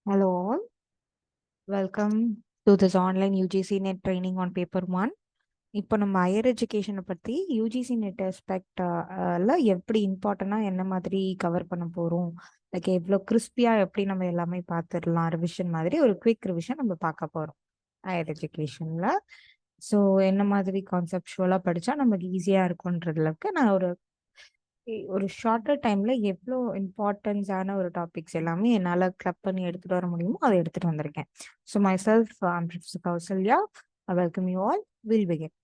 Hello all, welcome to this online UGC NET training on paper 1. இப்போ நம்ம higher எஜுகேஷனை பற்றி யூஜிசி நெட் ஆஸ்பெக்ட்ல எப்படி இம்பார்ட்டண்டாக என்ன மாதிரி கவர் பண்ண போகிறோம், லைக் எவ்வளோ கிறிஸ்பியாக எப்படி நம்ம எல்லாமே பார்த்துடலாம், ரிவிஷன் மாதிரி ஒரு குவிக் ரிவிஷன் நம்ம பார்க்க போகிறோம் ஹையர் எஜுகேஷனில். ஸோ என்ன மாதிரி கான்செப்டுவலாக படித்தா நமக்கு ஈஸியாக இருக்குன்றதுக்கு நான் ஒரு ஷார்ட்டர் டைம்ல எவ்வளோ இம்பார்ட்டன்ஸான ஒரு டாபிக்ஸ் எல்லாமே என்னால் கிளப் பண்ணி எடுத்துட்டு வர முடியுமோ அதை எடுத்துட்டு வந்திருக்கேன். So myself professor Kausalya, welcome you all. Will begin.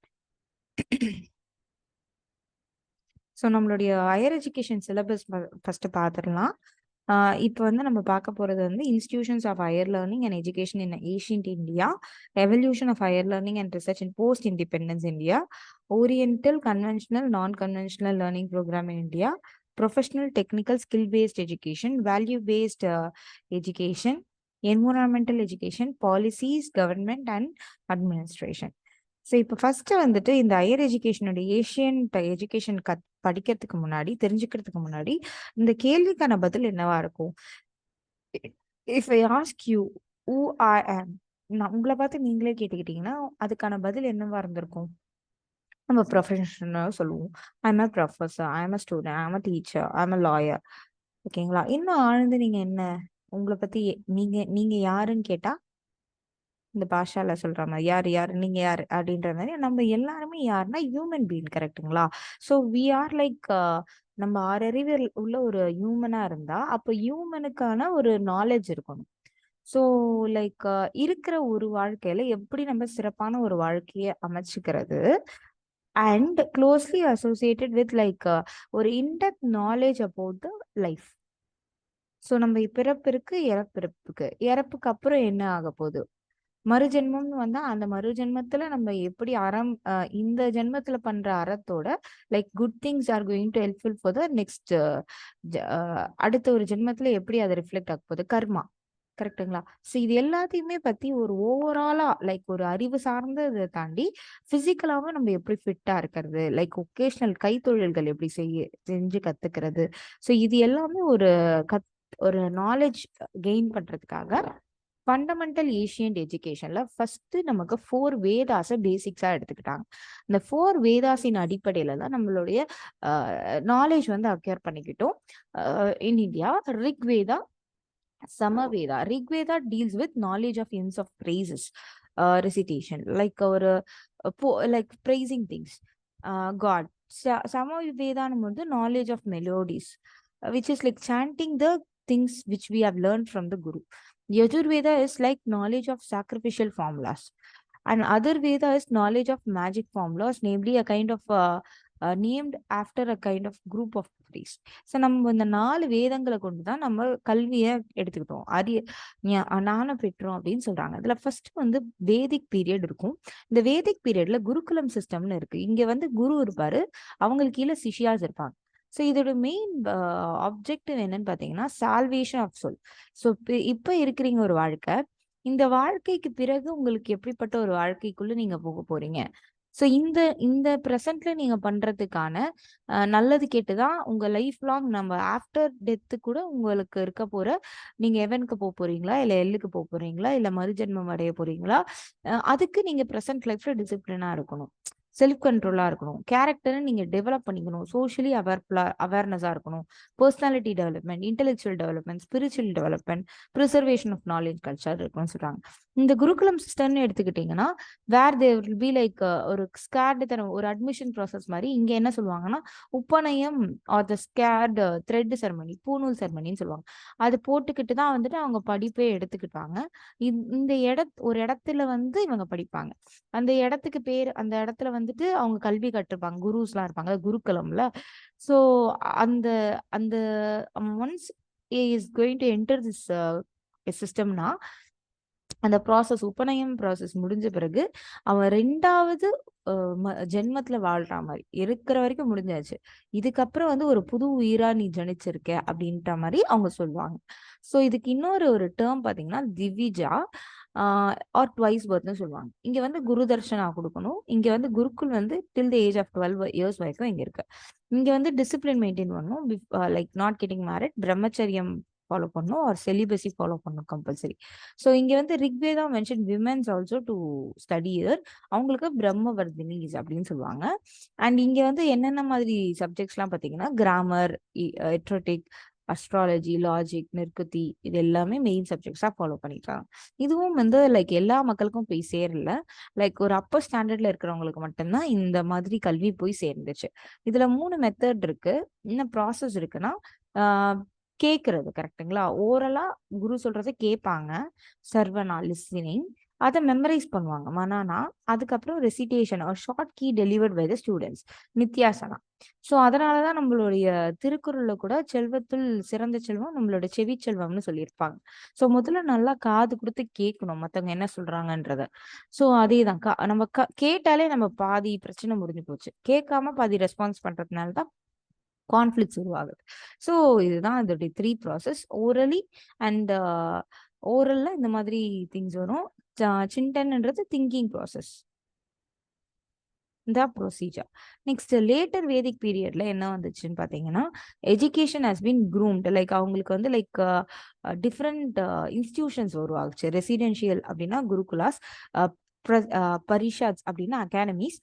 So நம்மளுடைய ஹையர் எஜுகேஷன் சிலபஸ் ஃபர்ஸ்ட் பார்த்துடலாம். இப்போ வந்து நம்ம பார்க்க போகிறது வந்து institutions of higher learning and education in ancient India, evolution of higher learning and research in post independence India, oriental conventional non conventional learning programme in India, professional technical skill based education, value based education, environmental education, policies, government and administration. So இப்போ first வந்துட்டு இந்த higher எஜுகேஷனோட Asian education படிக்கிறதுக்கு முன்னாடி, தெரிஞ்சுக்கிறதுக்கு முன்னாடி இந்த கேள்விக்கான பதில் என்னவா இருக்கும்? If I ask you who I ஆம், நான் உங்களை பார்த்து நீங்களே கேட்டுக்கிட்டீங்கன்னா அதுக்கான பதில் என்னவா இருந்திருக்கும்? நம்ம ப்ரொஃபஷனல் சொல்லுவோம். I am a professor, I am a student, I am a teacher, I am a lawyer. ஓகேங்களா? இன்னும் ஆழ்ந்து நீங்க என்ன உங்களை பத்தி நீங்க யாருன்னு கேட்டா இந்த பாஷால சொல்ற மாதிரி யார் யார் நீங்க யார் அப்படின்ற மாதிரி நம்ம எல்லாருமே யாருன்னா ஹியூமன் பீயிங், கரெக்டுங்களா? ஸோ வி ஆர் லைக் நம்ம ஆறறிவு உள்ள ஒரு ஹியூமனா இருந்தா அப்போ ஹியூமனுக்கான ஒரு நாலேஜ் இருக்கணும். ஸோ லைக் இருக்கிற ஒரு வாழ்க்கையில எப்படி நம்ம சிறப்பான ஒரு வாழ்க்கையை அமைச்சுக்கிறது and closely associated with like ஒரு in depth knowledge about the life. So நம்ம பிறப்பிற்கு இறப்புக்கு அப்புறம் என்ன ஆக போகுது, மறுஜென்மம்னு வந்தா அந்த மறுஜென்மத்துல நம்ம எப்படி இந்த ஜென்மத்துல பண்ற அறத்தோட like good things are going to helpful for the next அடுத்த ஒரு ஜென்மத்துல எப்படி அதை ரிஃப்ளெக்ட் ஆக போகுது, கர்மா. கரெக்டுங்களா? ஸோ இது எல்லாத்தையுமே பத்தி ஒரு ஓவராலா லைக் ஒரு அறிவு சார்ந்த இதை தாண்டி பிசிக்கலாவும் நம்ம எப்படி ஃபிட்டா இருக்கிறது, லைக் ஒகேஷனல் கைத்தொழில்கள் எப்படி செஞ்சு கத்துக்கிறது. ஸோ இது எல்லாமே ஒரு நாலேஜ் கெயின் பண்றதுக்காக ஃபண்டமெண்டல் ஏஷியன்ட் எஜுகேஷன்ல ஃபர்ஸ்ட் நமக்கு 4 வேதாஸை பேசிக்ஸா எடுத்துக்கிட்டாங்க. இந்த 4 வேதாஸின் அடிப்படையில தான் நம்மளுடைய நாலேஜ் வந்து அக்யர் பண்ணிக்கிட்டோம். In India Rigveda, Samaveda. Rigveda deals with knowledge of hymns of praises, recitation, like ஒரு லைக் praising திங்ஸ், காட். சமவேதான்னு வந்து knowledge of melodies, which is like chanting the things which we have learned from the guru. Yajurveda is like knowledge of sacrificial formulas, and other Veda is knowledge of magic formulas, namely a kind of named after a kind of group of priests. So நம்ம இந்த 4 வேதங்களை கொண்டு தான் நம்ம கல்வியை எடுத்துக்கிட்டோம், ஞானம் பெற்றோம் அப்படின்னு சொல்றாங்க. இதுல ஃபர்ஸ்ட் வந்து வேதிக் பீரியட் இருக்கும். இந்த வேதிக் பீரியட்ல குருகுலம் சிஸ்டம்னு இருக்கு. இங்க வந்து குரு இருப்பாரு, அவங்களுக்கு கீழே சிஷியாஸ் இருப்பாங்க. ஸோ இதோட மெயின் ஆப்ஜெக்டிவ் என்னன்னு பார்த்தீங்கன்னா சால்வேஷன் ஆஃப் சோல். ஸோ இப்போ இருக்கிறீங்க ஒரு வாழ்க்கை, இந்த வாழ்க்கைக்கு பிறகு உங்களுக்கு எப்படிப்பட்ட ஒரு வாழ்க்கைக்குள்ள நீங்க போக போறீங்க. ஸோ இந்த ப்ரெசன்ட்ல நீங்க பண்றதுக்கான நல்லது கேட்டுதான் உங்க லைஃப் லாங் நம்ம ஆஃப்டர் டெத்து கூட உங்களுக்கு இருக்க போற, நீங்க எவனுக்கு போக போறீங்களா, இல்லை எல்லுக்கு போக போறீங்களா, இல்லை மறுஜென்மம் அடைய போறீங்களா, அதுக்கு நீங்க ப்ரெசன்ட் லைஃப்ல டிசிப்ளினா இருக்கணும், செல்ஃப் கண்ட்ரோலா இருக்கணும், கேரக்டரை நீங்க டெவலப் பண்ணிக்கணும், சோஷியலி அவேர்னஸா இருக்கணும், personality development, intellectual development, spiritual development, preservation of knowledge culture இருக்குன்னு சொல்றாங்க. இந்த குருகுலம் சிஸ்டம்னு எடுத்துக்கிட்டீங்கன்னா where they will be like ஒரு ஸ்கேர்டு தரம் ஒரு அட்மிஷன் ப்ராசஸ் மாதிரி. இங்க என்ன சொல்லுவாங்கன்னா உப்பநயம் are the sacred thread ceremony, பூநூல் செரமனின்னு சொல்லுவாங்க. அது போட்டுக்கிட்டு தான் வந்துட்டு அவங்க படிப்பே எடுத்துக்கிட்டாங்க. இந்த ஒரு இடத்துல வந்து இவங்க படிப்பாங்க. அந்த இடத்துக்கு பேர், அந்த இடத்துல வந்துட்டு அவங்க கல்வி கற்றுப்பாங்க, குருஸ்லாம் இருப்பாங்க குருகுலம்ல. ஸோ அந்த அந்த ones is going to enter this சிஸ்டம்னா அந்த ப்ராசஸ், உபநயம் ப்ராசஸ் முடிஞ்ச பிறகு அவன் 2வது ஜென்மத்துல வாழ்ற மாதிரி இருக்கிற வரைக்கும் முடிஞ்சாச்சு. இதுக்கப்புறம் வந்து ஒரு புது உயிரா நீ ஜனிச்சிருக்க அப்படின்ற மாதிரி அவங்க சொல்லுவாங்க. ஸோ இதுக்கு இன்னொரு ஒரு டேர்ம் பார்த்தீங்கன்னா திவிஜா ஆர் ட்வைஸ் பர்த்னு சொல்லுவாங்க. இங்க வந்து குரு தர்ஷனா கொடுக்கணும். இங்க வந்து குருக்குள் வந்து டில் த ஏஜ் ஆஃப் 12 இயர்ஸ் வரைக்கும் இங்க இருக்கு. இங்க வந்து டிசிப்ளின் மெயின்டைன் பண்ணணும், லைக் நாட் கெட்டிங் மேரிட், பிரம்மச்சரியம் ஃபாலோ பண்ணணும் ஆர் செலிபஸி ஃபாலோ பண்ணணும் கம்பல்சரி. ஸோ இங்க வந்து Rigveda mention women's also to study year. அவங்களுக்கு பிரம்மவர்தினிஸ் அப்படின்னு சொல்லுவாங்க. அண்ட் இங்க வந்து என்னென்ன மாதிரி சப்ஜெக்ட்ஸ்லாம் பார்த்தீங்கன்னா கிராமர், எட்ரோட்டிக், அஸ்ட்ராலஜி, லாஜிக், நிர்குதி இது எல்லாமே மெயின் சப்ஜெக்ட்ஸா ஃபாலோ பண்ணிட்டாங்க. இதுவும் வந்து லைக் எல்லா மக்களுக்கும் போய் சேரல. லைக் ஒரு அப்பர் ஸ்டாண்டர்ட்ல இருக்கிறவங்களுக்கு மட்டும்தான் இந்த மாதிரி கல்வி போய் சேர்ந்துச்சு. இதுல 3 மெத்தட் இருக்கு. என்ன ப்ராசஸ் இருக்குன்னா கேட்கறது கரெக்ட்டுங்களா? ஓரலா குரு சொல்றத கேட்பாங்க. சர்வனா லிஸ்னிங். அதை மெமரைஸ் பண்ணுவாங்க மனானா. அதுக்கப்புறம் ரெசிடேஷன் ஒரு short key delivered by the students நித்யாசனா. ஸோ அதனாலதான் நம்மளுடைய திருக்குறள்ல கூட செல்வத்துள் சிறந்த செல்வம் நம்மளோட செவி செல்வம்னு சொல்லியிருப்பாங்க. ஸோ முதல்ல நல்லா காது கொடுத்து கேட்கணும் மற்றவங்க என்ன சொல்றாங்கன்றத. ஸோ அதேதான் நம்ம கேட்டாலே நம்ம பாதி பிரச்சனை முடிஞ்சு போச்சு. கேட்காம பாதி ரெஸ்பான்ஸ் பண்றதுனால தான் கான்ஃபிளிக்ஸ் உருவாகுது. ஸோ இதுதான் இதோடைய 3 ப்ராசஸ். ஓரலி அண்ட் ஓரல்ல இந்த மாதிரி திங்ஸ் வரும். சிண்டன்ன்றது திங்கிங் ப்ராசஸ். இந்த ப்ரொசீஜர். நெக்ஸ்ட் லேட்டர் வேதிக் பீரியட்ல என்ன வந்துச்சுன்னு பார்த்தீங்கன்னா education has been groomed. Like அவங்களுக்கு வந்து லைக் டிஃப்ரெண்ட் இன்ஸ்டிடியூஷன்ஸ் உருவாகுச்சு. ரெசிடென்ஷியல் அப்படின்னா குருகுலாஸ், பரிஷாத்ஸ் அப்படின்னா அகாடமிஸ்,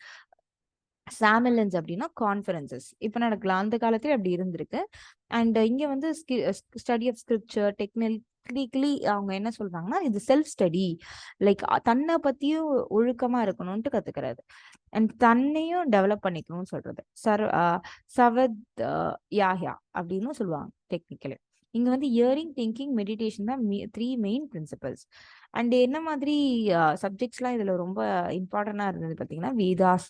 சாமிலன்ஸ் அப்படின்னா கான்ஃபரன்சஸ். இப்போ நடக்கலாம், அந்த காலத்துல அப்படி இருந்திருக்கு. அண்ட் இங்க வந்து ஸ்டடி ஆஃப் ஸ்கிரிப்சர் டெக்னிக்கலி அவங்க என்ன சொல்றாங்கன்னா இது செல்ஃப் ஸ்டடி. லைக் தன்னை பத்தியும் ஒழுக்கமா இருக்கணும்ட்டு கத்துக்கிறது அண்ட் தன்னையும் டெவலப் பண்ணிக்கணும்னு சொல்றது. சவத் யாஹ்யா அப்படின்னு சொல்லுவாங்க டெக்னிக்கலி. இங்க வந்து இயரிங், திங்கிங், மெடிடேஷன் தான் 3 மெயின் பிரின்சிபல்ஸ். அண்ட் என்ன மாதிரி சப்ஜெக்ட்ஸ்லாம் இதுல ரொம்ப இம்பார்ட்டண்டா இருந்தது பார்த்தீங்கன்னா Vedas,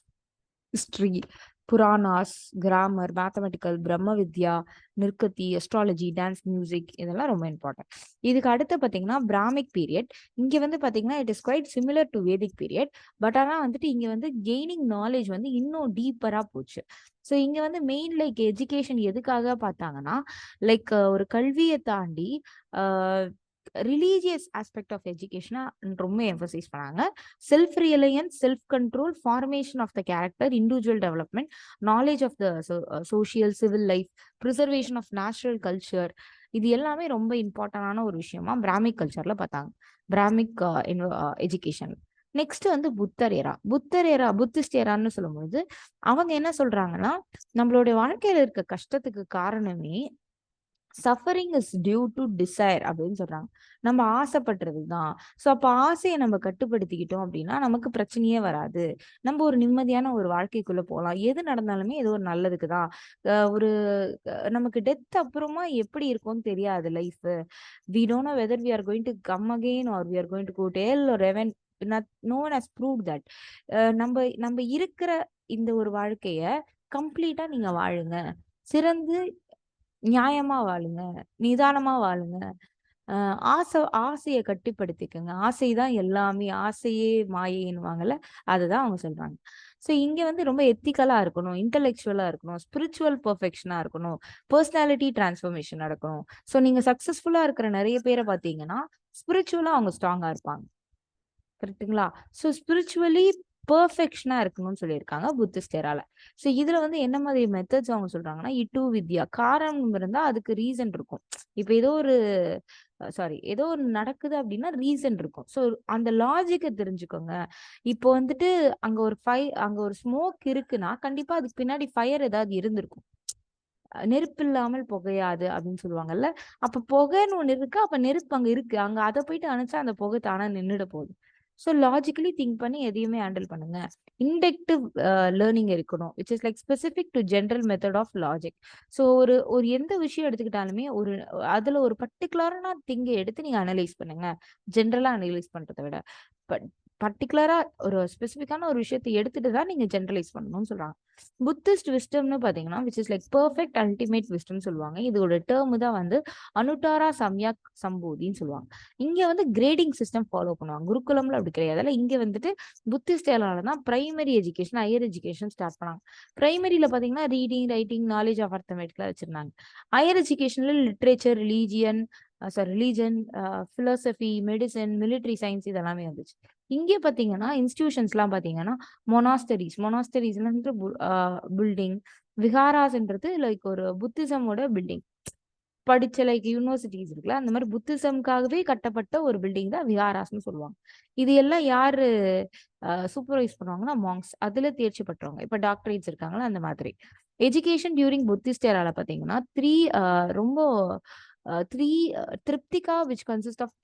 history, Puranas, grammar, mathematical, பிரம்ம வித்யா, நிர்கதி, அஸ்ட்ராலஜி, டான்ஸ், மியூசிக் இதெல்லாம் ரொம்ப இம்பார்ட்டன்ட். இதுக்கு அடுத்து பார்த்தீங்கன்னா பிராமிக் பீரியட். இங்க வந்து பார்த்தீங்கன்னா it is quite similar to Vedic period. But ஆனால் வந்துட்டு இங்க வந்து கெய்னிங் நாலேஜ் வந்து இன்னும் டீப்பரா போச்சு. ஸோ இங்க வந்து மெயின் லைக் எஜுகேஷன் எதுக்காக பார்த்தாங்கன்னா லைக் ஒரு கல்வியை தாண்டி ரிலீஜியஸ் ஆஸ்பெக்ட் ஆஃப் எஜுகேஷனா ரொம்ப எம்பசைஸ் பண்ணாங்க. Self reliance, self control, formation of the character, individual development, knowledge of the social civil life, preservation of natural culture இது எல்லாமே ரொம்ப இம்பார்ட்டன்டான ஒரு விஷயமா பிராமிக் கல்ச்சர்ல பார்த்தாங்க. பிராமிக் எஜுகேஷன். நெக்ஸ்ட் வந்து புத்திஸ்ட் ஏரான்னு சொல்லும்போது அவங்க என்ன சொல்றாங்கன்னா நம்மளுடைய வாழ்க்கையில இருக்க கஷ்டத்துக்கு காரணமே suffering is due to desire அப்படின்னு சொல்றாங்க. நம்ம ஆசைப்படுறது தான். ஸோ அப்போ ஆசையை நம்ம கட்டுப்படுத்திக்கிட்டோம் அப்படின்னா நமக்கு பிரச்சனையே வராது. நம்ம ஒரு நிம்மதியான ஒரு வாழ்க்கைக்குள்ள போகலாம். எது நடந்தாலுமே ஏதோ ஒரு நல்லதுக்கு தான். ஒரு நமக்கு டெத் அப்புறமா எப்படி இருக்கும்னு தெரியாது life. We don't know whether we are going to come again or we are going to go to hell or heaven. No one has proved that. நம்ம நம்ம இருக்கிற இந்த ஒரு வாழ்க்கைய கம்ப்ளீட்டா நீங்க வாழுங்க. சிறந்து நியாயமா வாழுங்க, நிதானமா வாழுங்க. ஆசையை கட்டுப்படுத்திக்கங்க. ஆசைதான் எல்லாமே, ஆசையே மாயைன்னுவாங்கல்ல, அதுதான் அவங்க சொல்றாங்க. ஸோ இங்க வந்து ரொம்ப எத்திக்கலா இருக்கணும், இன்டெலெக்சுவலா இருக்கணும், ஸ்பிரிச்சுவல் பெர்ஃபெக்ஷனா இருக்கணும், பர்சனாலிட்டி டிரான்ஸ்ஃபர்மேஷன் நடக்கணும். ஸோ நீங்க சக்சஸ்ஃபுல்லா இருக்கிற நிறைய பேரை பார்த்தீங்கன்னா ஸ்பிரிச்சுவலா அவங்க ஸ்ட்ராங்கா இருப்பாங்க. கரெக்ட்டுங்களா? ஸோ ஸ்பிரிச்சுவலி பெர்ஃபெக்ஷனா இருக்கணும்னு சொல்லியிருக்காங்க புத்திஸ்ட் ஏரால. ஸோ இதுல வந்து என்ன மாதிரி மெத்தட்ஸ் அவங்க சொல்றாங்கன்னா இட்டு வித்யா. காரணம் இருந்தா அதுக்கு ரீசன் இருக்கும். இப்ப ஏதோ ஒரு நடக்குது அப்படின்னா ரீசன் இருக்கும். ஸோ அந்த லாஜிக்கை தெரிஞ்சுக்கோங்க. இப்போ வந்துட்டு அங்க ஒரு ஸ்மோக் இருக்குன்னா கண்டிப்பா அதுக்கு பின்னாடி ஃபயர் ஏதாவது இருந்திருக்கும். நெருப்பு இல்லாமல் புகையாது அப்படின்னு சொல்லுவாங்கல்ல. அப்ப புகைன்னு ஒண்ணு இருக்கு. அப்ப நெருப்பு அங்க இருக்கு. அங்க அதை போயிட்டு அணைச்சா அந்த புகை தானா நின்னுட போகுது. ஸோ லாஜிக்கலி திங்க் பண்ணி எதையுமே ஹேண்டில் பண்ணுங்க. இண்டக்டிவ் லேர்னிங் இருக்கணும் which is like specific to general method of logic. So ஒரு ஒரு எந்த விஷயம் எடுத்துக்கிட்டாலுமே அதுல ஒரு பர்டிகுலரான திங்கை எடுத்து நீங்க அனலைஸ் பண்ணுங்க. ஜென்ரலா அனலைஸ் பண்றதை விட பர்டிகுலரா ஒரு ஸ்பெசிபிக்கான ஒரு விஷயத்தை எடுத்துட்டு தான் நீங்க ஜென்ரலைஸ் பண்ணணும்னு சொல்றாங்க. புத்திஸ்ட் விஸ்டம்னு பாத்தீங்கன்னா which is like perfect ultimate wisdom சொல்லுவாங்க. இதோட டேர்ம் தான் வந்து அனுட்டாரா சம்யாக் சம்போதின்னு சொல்லுவாங்க. இங்க வந்து கிரேடிங் சிஸ்டம் ஃபாலோ பண்ணுவாங்க. குருகுலம்ல அப்படி கிடையாது. இங்க வந்துட்டு புத்திஸ்ட் தான் primary education, higher education start பண்ணாங்க. பிரைமரியில பாத்தீங்கன்னா ரீடிங், ரைட்டிங், நாலேஜ் ஆஃப் அர்த்தமேட்டிக்லாம் வச்சிருந்தாங்க. ஹையர் எஜுகேஷன்ல literature, religion, philosophy, medicine, military science இதெல்லாமே வந்துச்சு. இங்கே பாத்தீங்கன்னா இன்ஸ்டிடியூஷன்ஸ்லாம் பாத்தீங்கன்னா மொனாஸ்டரிஸ்ல பில்டிங், விகாராஸ்ன்றது லைக் ஒரு புத்திசமோட பில்டிங். படிச்ச லைக் யூனிவர்சிட்டிஸ் இருக்குல்ல, அந்த மாதிரி புத்திசம்காகவே கட்டப்பட்ட ஒரு பில்டிங் தான் விஹாராஸ்னு சொல்லுவாங்க. இது எல்லாம் யாரு சூப்பர்வைஸ் பண்ணுவாங்கன்னா மாங்ஸ். அதுல தேர்ச்சி பெற்றவங்க. இப்ப டாக்டரேட்ஸ் இருக்காங்களா அந்த மாதிரி. எஜுகேஷன் டியூரிங் புத்திஸ்ட் ஏரால பாத்தீங்கன்னா ரொம்ப திருப்திகா which consist of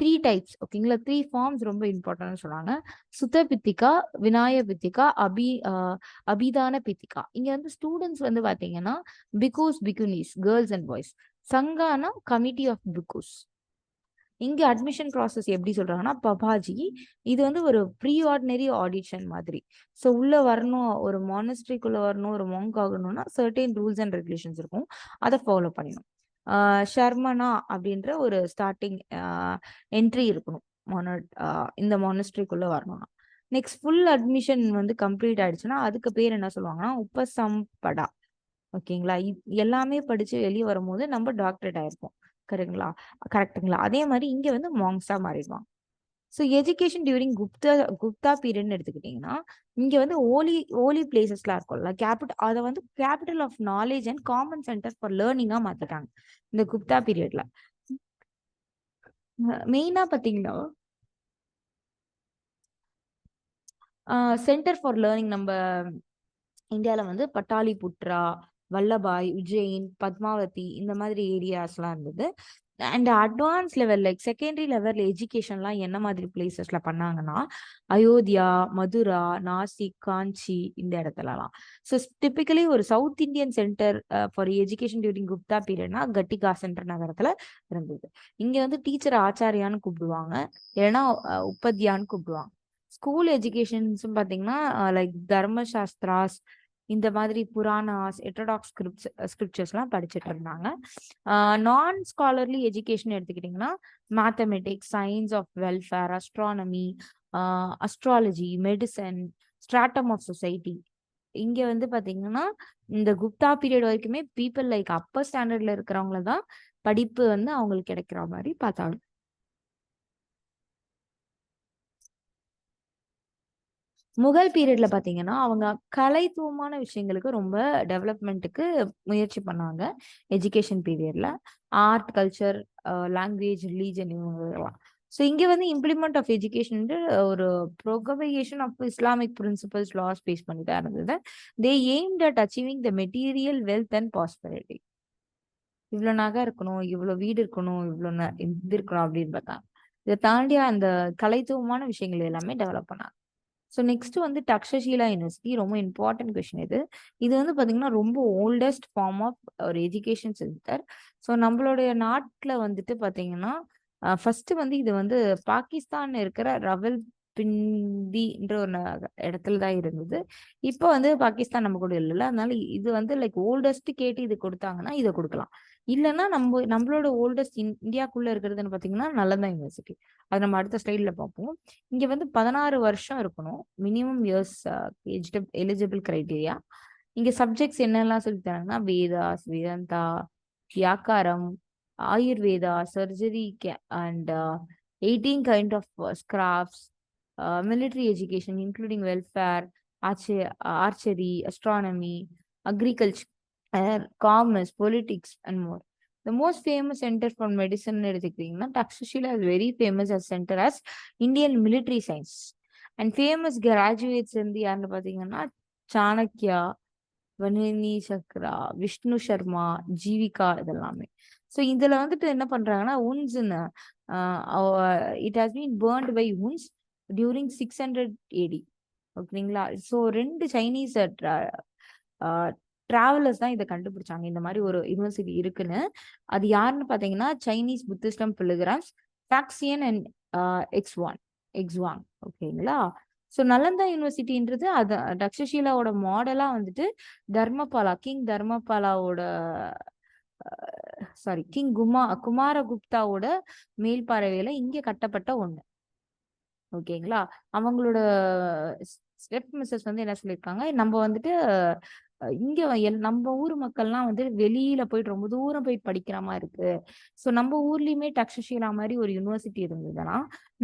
three types. ஓகேங்களா, 3 ஃபார்ம்ஸ் ரொம்ப இம்பார்ட்டன்ட்னு சொல்றாங்க. சுத்த பித்திகா, விநாய பித்திகா, அபிதான பித்திகா. இங்க வந்து ஸ்டூடெண்ட்ஸ் வந்து பாத்தீங்கன்னா பிகுஸ், பிகுனிஸ், கேர்ள்ஸ் அண்ட் பாய்ஸ். சங்கானா கமிட்டி ஆஃப் பிகுஸ். இங்க அட்மிஷன் ப்ராசஸ் எப்படி சொல்றாங்கன்னா பபாஜி. இது வந்து ஒரு ப்ரீ ஆர்டினரி ஆடிஷன் மாதிரி. ஸோ உள்ள வரணும், ஒரு மானஸ்ட்ரிக்குள்ள வரணும், ஒரு மாங்க் ஆகணும்னா சர்டைன் ரூல்ஸ் அண்ட் ரெகுலேஷன்ஸ் இருக்கும், அதை ஃபாலோ பண்ணணும். ஷர்மனா அப்படின்ற ஒரு ஸ்டார்டிங் என்ட்ரி இருக்கணும் இந்த மானஸ்ட்ரிக்குள்ள வரணும்னா. நெக்ஸ்ட் ஃபுல் அட்மிஷன் வந்து கம்ப்ளீட் ஆயிடுச்சுன்னா அதுக்கு பேர் என்ன சொல்லுவாங்கன்னா உபசம்படா. ஓகேங்களா, எல்லாமே படிச்சு வெளியே வரும்போது நம்ம டாக்டரேட் ஆயிருப்போம். கரெக்டுங்களா. அதே மாதிரி இங்க வந்து மாங்ஸா மாறிடுவாங்க. ஸோ எஜுகேஷன் டியூரிங் குப்தா பீரியட்னு எடுத்துக்கிட்டிங்கன்னா இங்க வந்து ஓலி பிளேசஸ்லாம் இருக்கும்ல, அதை வந்து capital of knowledge and common centre for லேர்னிங்கா மாத்திட்டாங்க இந்த குப்தா பீரியட்ல. மெயினா பாத்தீங்கன்னா சென்டர் ஃபார் லேர்னிங் நம்ம இந்தியாவில் வந்து பட்டாலிபுத்ரா, வல்லபாய், உஜ்ஜைன், பத்மாவதி இந்த மாதிரி ஏரியாஸ்லாம் இருந்தது. And advance level like secondary level எஜுகேஷன்லாம் என்ன மாதிரி பிளேசஸ்ல பண்ணாங்கன்னா அயோத்தியா, மதுரா, நாசிக், காஞ்சி இந்த இடத்துலலாம். ஸோ டிப்பிக்கலி ஒரு south Indian centre for education during Gupta பீரியட்னா கட்டிகா சென்டர் நகரத்துல இருந்தது. இங்க வந்து டீச்சர் ஆச்சாரியான்னு கூப்பிடுவாங்க, இல்லைன்னா உபத்யான்னு கூப்பிடுவாங்க. ஸ்கூல் எஜுகேஷன்ஸும் பார்த்தீங்கன்னா லைக் தர்மசாஸ்திராஸ், இந்த மாதிரி புராணாஸ், எட்டடாக்ஸ் ஸ்கிரிப்சர்ஸ்லாம் படிச்சுட்டு இருந்தாங்க. நான் ஸ்காலர்லி எஜுகேஷன் எடுத்துக்கிட்டிங்கன்னா mathematics, science of welfare, astronomy, astrology, medicine, stratum of society. இங்க வந்து பாத்தீங்கன்னா இந்த குப்தா பீரியட் வரைக்குமே பீப்புள் லைக் அப்பர் ஸ்டாண்டர்ட்ல இருக்கிறவங்கள தான் படிப்பு வந்து அவங்களுக்கு கிடைக்கிற மாதிரி பார்த்தாங்க. முகல் பீரியட்ல பாத்தீங்கன்னா அவங்க கலைத்துவமான விஷயங்களுக்கு ரொம்ப டெவலப்மெண்ட்டுக்கு முயற்சி பண்ணாங்க. எஜுகேஷன் பீரியட்ல ஆர்ட், கல்ச்சர், லாங்குவேஜ், ரிலீஜன் இவங்கலாம். ஸோ இங்க வந்து இம்ப்ளிமெண்ட் ஆஃப் எஜுகேஷன் ஒரு propagation of Islamic principles, laws base பண்ணி தான் இருந்தது. They aimed at achieving the material wealth and prosperity. இவ்வளோ நகை இருக்கணும், இவ்வளோ வீடு இருக்கணும், இவ்வளோ இது இருக்கணும் அப்படின்னு பார்த்தாங்க. இதை தாண்டி அந்த கலைத்துவமான விஷயங்கள் எல்லாமே டெவலப் பண்ணாங்க. ஸோ நெக்ஸ்ட் வந்து தக்ஷஷீலா யூனிவர்சிட்டி. ரொம்ப இம்பார்ட்டன்ட் கொஸ்டின் இது. இது வந்து பார்த்தீங்கன்னா ரொம்ப ஓல்டஸ்ட் ஃபார்ம் ஆஃப் ஒரு எஜுகேஷன் சென்டர். ஸோ நம்மளுடைய நாட்டில் வந்துட்டு பார்த்தீங்கன்னா ஃபர்ஸ்ட் வந்து இது வந்து பாகிஸ்தான் இருக்கிற ரவல் பிண்டின்ற ஒரு இடத்துல தான் இருந்தது. இப்போ வந்து பாகிஸ்தான் நம்ம கூட இல்லைல்ல, அதனால இது வந்து லைக் ஓல்டஸ்ட் கேட்டு இது கொடுத்தாங்கன்னா இதை கொடுக்கலாம். இல்லைன்னா நம்மளோட ஓல்டஸ்ட் இந்தியாக்குள்ள இருக்கிறதுன்னு பார்த்தீங்கன்னா நலந்தா யூனிவர்சிட்டி. அது நம்ம அடுத்த ஸ்லைட்ல பார்ப்போம். இங்க வந்து 16 வருஷம் இருக்கணும் மினிமம் இயர்ஸ் எலிஜிபிள் கிரைட்டீரியா. இங்க சப்ஜெக்ட்ஸ் என்னெல்லாம் சொல்லி தராங்கன்னா வேதாஸ், வேதாந்தா, வியாக்காரம், Ayurveda, surgery and 18 kind of crafts, military education including welfare, archery, astronomy, agriculture, commerce, politics, and more. The most famous center for medicine எடுத்துக்கிட்டீங்கன்னா Takshashila is very famous as center as Indian military science. And famous graduates வந்து யாருன்னு பார்த்தீங்கன்னா சாணக்கியா, வனினி சக்ரா, விஷ்ணு சர்மா, ஜீவிகா இதெல்லாமே. So இதுல வந்துட்டு என்ன பண்றாங்கன்னா once it has been burnt by Huns during 600 AD. ஓகேங்களா. ஸோ 2 சைனீஸ் டிராவலர்ஸ் தான் இதை கண்டுபிடிச்சாங்க, இந்த மாதிரி ஒரு யூனிவர்சிட்டி இருக்குன்னு. அது யாருன்னு பார்த்தீங்கன்னா சைனீஸ் புத்திஸ்டம் பிலிகிராம்ஸ் டாக்சியன் அண்ட் எக்ஸ்வாங். ஓகேங்களா. ஸோ நலந்தா யூனிவர்சிட்டின்றது அது தக்ஷஷீலாவோட மாடலா வந்துட்டு கிங் தர்மபாலாவோட கிங் குமாரகுப்தாவோட மேல்பார்வையில இங்க கட்டப்பட்ட ஒண்ணு. ஓகேங்களா. அவங்களோட ஸ்டெப் மிஸ்ஸஸ் வந்து என்ன சொல்லியிருக்காங்க, நம்ம வந்துட்டு இங்க நம்ம ஊர் மக்கள்லாம் வந்து வெளியில போயிட்டு ரொம்ப தூரம் போய் படிக்கிற மாதிரி இருக்கு. ஸோ நம்ம ஊர்லயுமே தக்ஷஷீலா மாதிரி ஒரு யுனிவர்சிட்டி இருந்ததுன்னா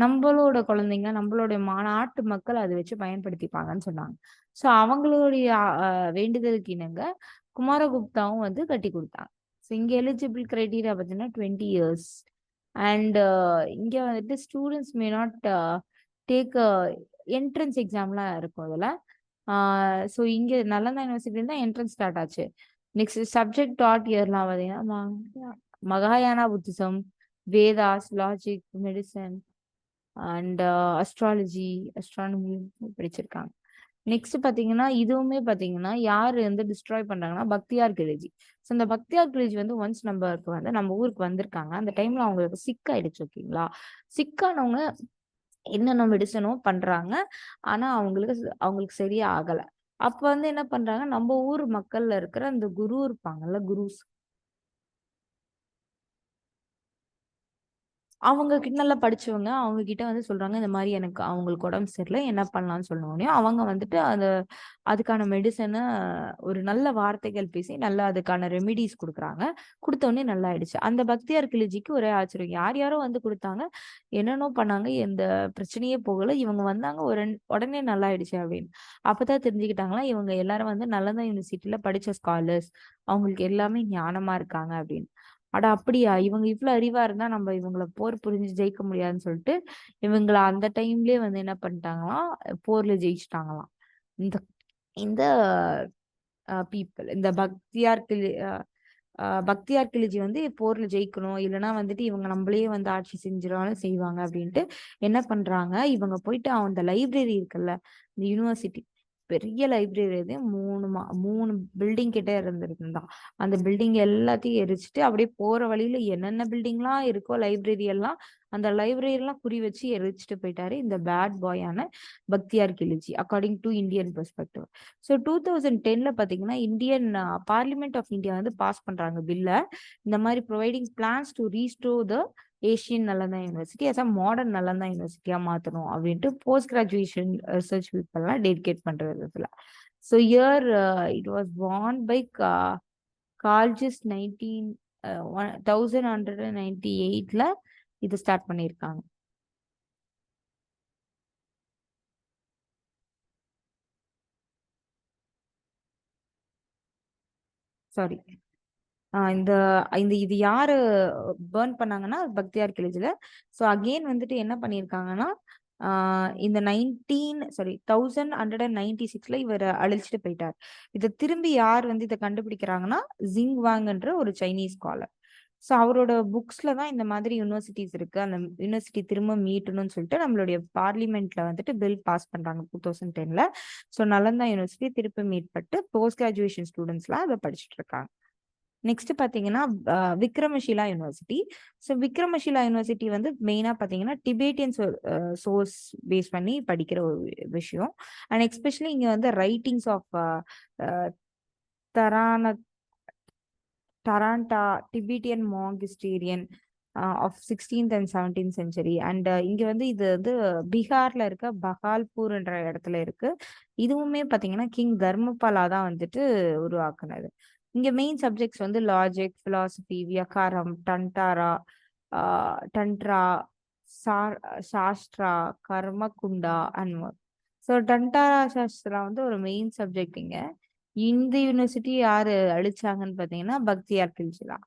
நம்மளோட குழந்தைங்க, நம்மளுடைய நாட்டு மக்கள் அதை வச்சு பயன்படுத்திப்பாங்கன்னு சொன்னாங்க. ஸோ அவங்களுடைய வேண்டுதலுக்கு இணங்க குமாரகுப்தாவும் வந்து கட்டி கொடுத்தாங்க. ஸோ இங்கே எலிஜிபிள் க்ரைட்டீரியா பார்த்தீங்கன்னா 20 இயர்ஸ். அண்ட் இங்கே வந்துட்டு students may not take entrance எக்ஸாம்லாம் இருக்கும் அதில். ஸோ இங்கே நலந்தா யூனிவர்சிட்டியில் தான் என்ட்ரன்ஸ் ஸ்டார்ட் ஆச்சு. நெக்ஸ்ட் சப்ஜெக்ட் டாட் இயர்லாம் பார்த்தீங்கன்னா மகாயானா Buddhism, Vedas, logic, medicine and astronomy படிச்சிருக்காங்க. நெக்ஸ்ட் பாத்தீங்கன்னா இதுவுமே பாத்தீங்கன்னா யாரு வந்து டிஸ்ட்ராய் பண்றாங்கன்னா பக்தியார் கிலேஜி. ஸோ இந்த பக்தியார் கிலேஜி வந்து ஒன்ஸ் நம்ம ஊருக்கு வந்திருக்காங்க. அந்த டைம்ல அவங்களுக்கு சிக் ஆயிடுச்சு. ஓகேங்களா, சிக்கானவங்க என்னென்ன மெடிசனோ பண்றாங்க. ஆனா அவங்களுக்கு சரியா ஆகல. அப்ப வந்து என்ன பண்றாங்க, நம்ம ஊர் மக்கள்ல இருக்கிற அந்த குரு இருப்பாங்கல்ல, குருஸ், அவங்க கிட்ட நல்லா படிச்சவங்க. அவங்க கிட்ட வந்து சொல்றாங்க, இந்த மாதிரி எனக்கு அவங்களுக்கு உடம்பு சரியில்லை, என்ன பண்ணலாம்னு சொன்னோடனே அவங்க வந்துட்டு அதுக்கான மெடிசனை ஒரு நல்ல வார்த்தைகள் பேசி நல்லா அதுக்கான ரெமிடிஸ் கொடுக்குறாங்க. கொடுத்தோடனே நல்லா ஆயிடுச்சு. அந்த பக்தியார் கிளிஜிக்கு ஒரே ஆச்சரியம், யார் யாரோ வந்து கொடுத்தாங்க, என்னென்னோ பண்ணாங்க, எந்த பிரச்சனையே போகல, இவங்க வந்தாங்க உடனே நல்லா ஆயிடுச்சு அப்படின்னு. அப்பதான் தெரிஞ்சுக்கிட்டாங்களா இவங்க எல்லாரும் வந்து நலந்தா யூனிவர்சிட்டியில படிச்ச ஸ்காலர்ஸ், அவங்களுக்கு எல்லாமே ஞானமா இருக்காங்க அப்படின்னு. அட அப்படியா, இவங்க இவ்வளவு அறிவா இருந்தா நம்ம இவங்கள போர் புரிஞ்சு ஜெயிக்க முடியாதுன்னு சொல்லிட்டு இவங்கள அந்த டைம்லயே வந்து என்ன பண்ணிட்டாங்களாம், போர்ல ஜெயிச்சுட்டாங்களாம். இந்த இந்த பீப்புள், இந்த பக்தியார் கிளிஜி வந்து போர்ல ஜெயிக்கணும், இல்லைன்னா வந்துட்டு இவங்க நம்மளே வந்து ஆட்சி செஞ்சிருவாங்க செய்வாங்க அப்படின்ட்டு என்ன பண்றாங்க, இவங்க போயிட்டு அந்த லைப்ரரி இருக்குல்ல, இந்த யூனிவர்சிட்டி பெரிய லைப்ரரி, இது 3 பில்டிங் கிட்ட இருந்திருந்தான். அந்த பில்டிங் எல்லாத்தையும் எரிச்சிட்டு அப்படியே போற வழியில என்னென்ன பில்டிங்லாம் இருக்கோ லைப்ரரி எல்லாம், அந்த லைப்ரரி எல்லாம் குறி வச்சு எரிச்சிட்டு போயிட்டாரு இந்த பேட் பாயான Bakhtiyar Khilji, according to Indian perspective. So 2010ல பாத்தீங்கன்னா இந்தியன் பார்லிமெண்ட் ஆஃப் இந்தியா வந்து பாஸ் பண்றாங்க பில்ல, இந்த மாதிரி providing plans to restore the Asian Nalanda university as a modern Nalanda யூனிவர்சிட்டியா மாத்தணும் அப்படின்ட்டு போஸ்ட் கிராஜுவேஷன் ரிசர்ச் பீப்புள்லாம் டெடிகேட் பண்றது இதுல. So year it was born by Khiljis 1198ல இது ஸ்டார்ட் பண்ணியிருக்காங்க. சாரி, இந்த இந்த இது யாரு பேர்ன் பண்ணாங்கன்னா பக்தியார் கிலேஜ்ல. ஸோ அகெயின் வந்துட்டு என்ன பண்ணியிருக்காங்கன்னா, இந்த 1196ல இவர் அழிச்சிட்டு போயிட்டார். இதை திரும்பி யார் வந்து இதை கண்டுபிடிக்கிறாங்கன்னா ஜிங் வாங்ன்ற ஒரு சைனீஸ் ஸ்காலர். ஸோ அவரோட புக்ஸ்ல தான் இந்த மாதிரி யூனிவர்சிட்டிஸ் இருக்கு, அந்த யூனிவர்சிட்டி திரும்ப மீட்டணும்னு சொல்லிட்டு நம்மளுடைய பார்லிமெண்ட்ல வந்துட்டு பில் பாஸ் பண்றாங்க 2010ல. ஸோ நலந்தா யூனிவர்சிட்டி திருப்பி மீட் பட்டு போஸ்ட் கிராஜுவேஷன் ஸ்டூடெண்ட்ஸ்லாம் அதை படிச்சுட்டு இருக்காங்க. நெக்ஸ்ட் பாத்தீங்கன்னா விக்ரமஷிலா யூனிவர்சிட்டி. ஸோ விக்ரமஷிலா யூனிவர்சிட்டி வந்து மெயினா பாத்தீங்கன்னா டிபேட்டியன் சோர்ஸ் பேஸ் பண்ணி படிக்கிற ஒரு விஷயம். அண்ட் எஸ்பெஷலி இங்க வந்து ரைட்டிங்ஸ் ஆஃப் தரான டராண்டா Tibetan monk historian of 16th and 17th century. And இங்க வந்து இது வந்து பீகார்ல இருக்க பகால்பூர்ன்ற இடத்துல இருக்கு. இதுவுமே பாத்தீங்கன்னா கிங் தர்மபாலா தான் வந்துட்டு உருவாக்குனது. இங்க மெயின் சப்ஜெக்ட்ஸ் வந்து லாஜிக், பிலாசபி, வியகாரம், டன்ட்ரா, சாஸ்திரா, கர்மகுண்டா அண்ட் மோர். ஸோ டன்டாரா சாஸ்திரா வந்து ஒரு மெயின் சப்ஜெக்ட் இங்க. இந்த யூனிவர்சிட்டி யாரு அழிச்சாங்கன்னு பாத்தீங்கன்னா பக்தியார் கில்ஜிலா.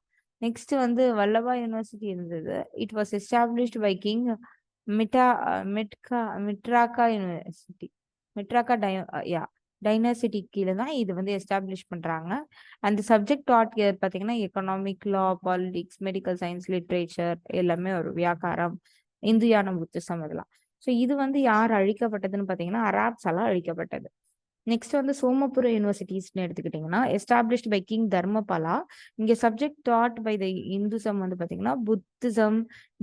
நெக்ஸ்ட் வந்து வல்லபா யூனிவர்சிட்டி இருந்தது. It was established by king மிட்டா மிட்கா மிட்ராக்கா யூனிவர்சிட்டி, மிட்ராக்கா டைனசிட்டி கீழே தான் இது வந்து எஸ்டாப்ளிஷ் பண்றாங்க. அந்த சப்ஜெக்ட் டாட் இயர் பாத்தீங்கன்னா economic, law, politics, medical science, literature எல்லாமே ஒரு வியாக்காரம், இந்துயான புத்திசம் இதெல்லாம். ஸோ இது வந்து யார் அழிக்கப்பட்டதுன்னு பாத்தீங்கன்னா அராப்ஸால அழிக்கப்பட்டது. நெக்ஸ்ட் வந்து சோமபுர யூனிவர்சிட்டிஸ்னு எடுத்துக்கிட்டிங்கன்னா எஸ்டாப்ளிஷ்ட் பை கிங் தர்மபாலா. இங்க subject that by the Hinduism வந்து பாத்தீங்கன்னா Buddhism,